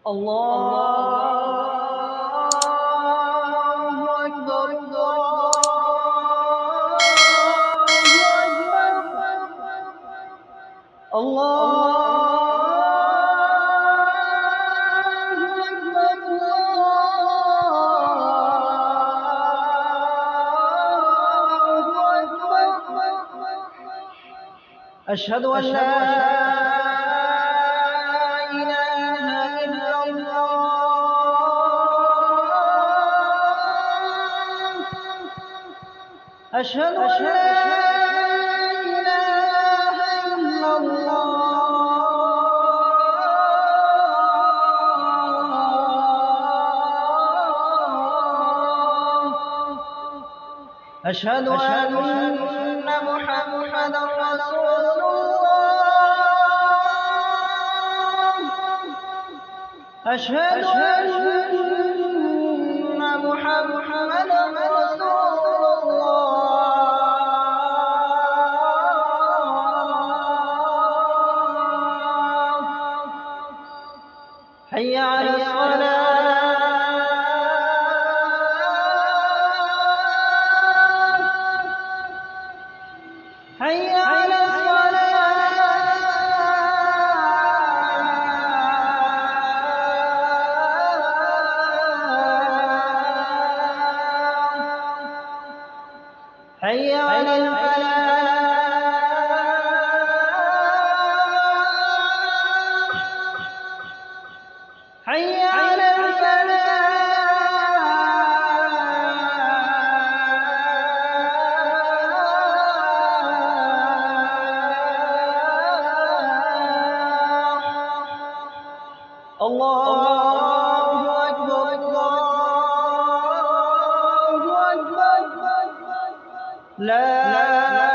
الله أكبر الله أكبر أشهد أن لا إله إلا الله أشهد أن لا إله إلا الله أشهد أن محمدا رسول الله أشهد أن محمدا رسول الله حي على الصلاة حي على الصلاة حي على الفلاح حي على الفلاح الله أكبر الله أكبر لا